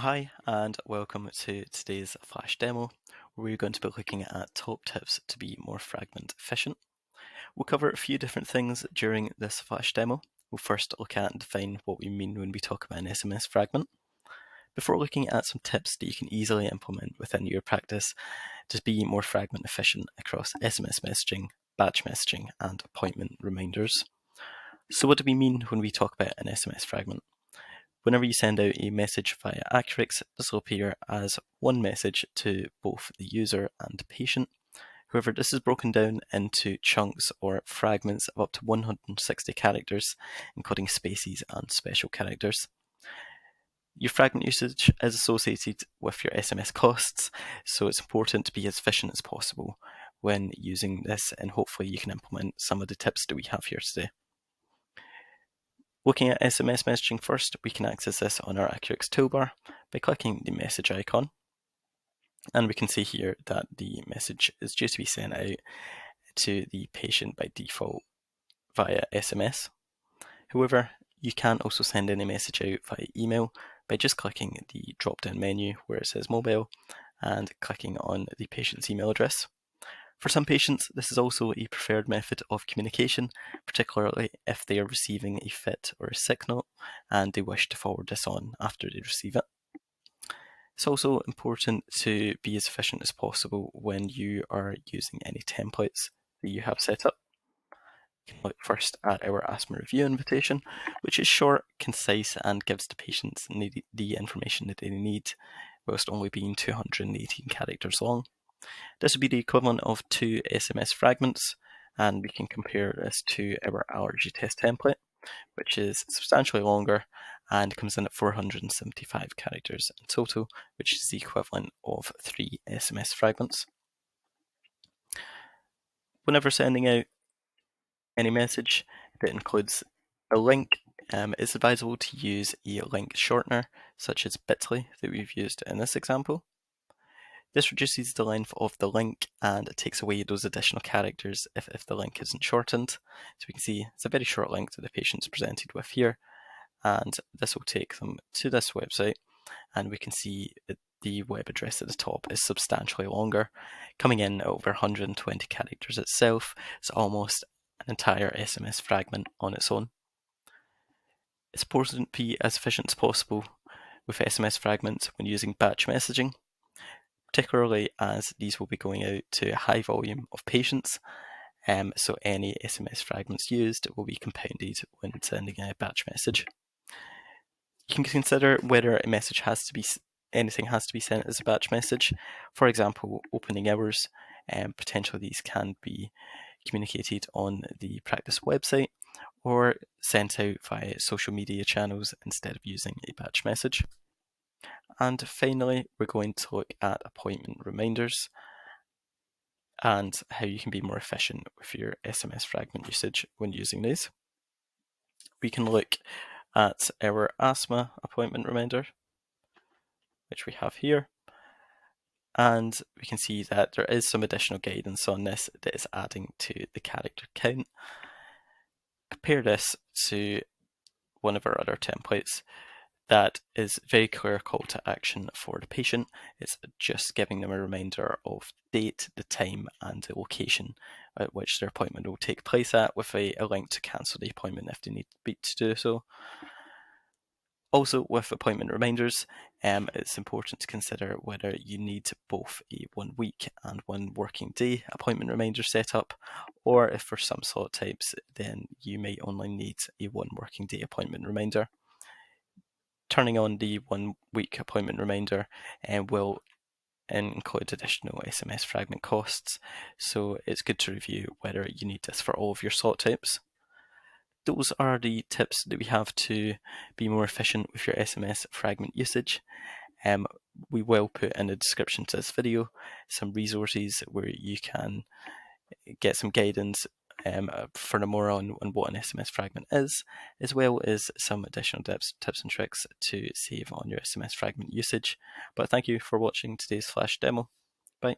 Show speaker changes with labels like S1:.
S1: Hi, and welcome to today's Flash demo, where we're going to be looking at top tips to be more fragment efficient. We'll cover a few different things during this Flash demo. We'll first look at and define what we mean when we talk about an SMS fragment, before looking at some tips that you can easily implement within your practice to be more fragment efficient across SMS messaging, batch messaging, and appointment reminders. So what do we mean when we talk about an SMS fragment? Whenever you send out a message via Accurix, this will appear as one message to both the user and the patient. However, this is broken down into chunks or fragments of up to 160 characters, including spaces and special characters. Your fragment usage is associated with your SMS costs, so it's important to be as efficient as possible when using this, and hopefully you can implement some of the tips that we have here today. Looking at SMS messaging first, we can access this on our Accurix toolbar by clicking the message icon. And we can see here that the message is due to be sent out to the patient by default via SMS. However, you can also send any message out via email by just clicking the drop-down menu where it says mobile and clicking on the patient's email address. For some patients, this is also a preferred method of communication, particularly if they are receiving a fit or a sick note and they wish to forward this on after they receive it. It's also important to be as efficient as possible when you are using any templates that you have set up. Look first at our asthma review invitation, which is short, concise, and gives the patients the information that they need, whilst only being 218 characters long. This would be the equivalent of 2 SMS fragments, and we can compare this to our allergy test template, which is substantially longer and comes in at 475 characters in total, which is the equivalent of 3 SMS fragments. Whenever sending out any message that includes a link, it's advisable to use a link shortener, such as bit.ly that we've used in this example. This reduces the length of the link and it takes away those additional characters if the link isn't shortened. So we can see it's a very short link that the patient's presented with here, and this will take them to this website, and we can see that the web address at the top is substantially longer, coming in at over 120 characters itself. It's almost an entire SMS fragment on its own. It's important to be as efficient as possible with SMS fragments when using batch messaging, particularly as these will be going out to a high volume of patients, so any SMS fragments used will be compounded when sending a batch message. You can consider whether a message anything has to be sent as a batch message. For example, opening hours, potentially these can be communicated on the practice website or sent out via social media channels instead of using a batch message. And finally, we're going to look at appointment reminders and how you can be more efficient with your SMS fragment usage when using these. We can look at our asthma appointment reminder, which we have here, and we can see that there is some additional guidance on this that is adding to the character count. Compare this to one of our other templates that is very clear call to action for the patient. It's just giving them a reminder of the date, the time, and the location at which their appointment will take place at, with a link to cancel the appointment if they need to do so. Also, with appointment reminders, it's important to consider whether you need both a 1 week and 1 working day appointment reminder set up, or if for some slot types, then you may only need a 1 working day appointment reminder. Turning on the 1 week appointment reminder will include additional SMS fragment costs, so it's good to review whether you need this for all of your slot types. Those are the tips that we have to be more efficient with your SMS fragment usage. We will put in the description to this video some resources where you can get some guidance for more on what an SMS fragment is, as well as some additional tips and tricks to save on your SMS fragment usage. But thank you for watching today's Flash demo. Bye.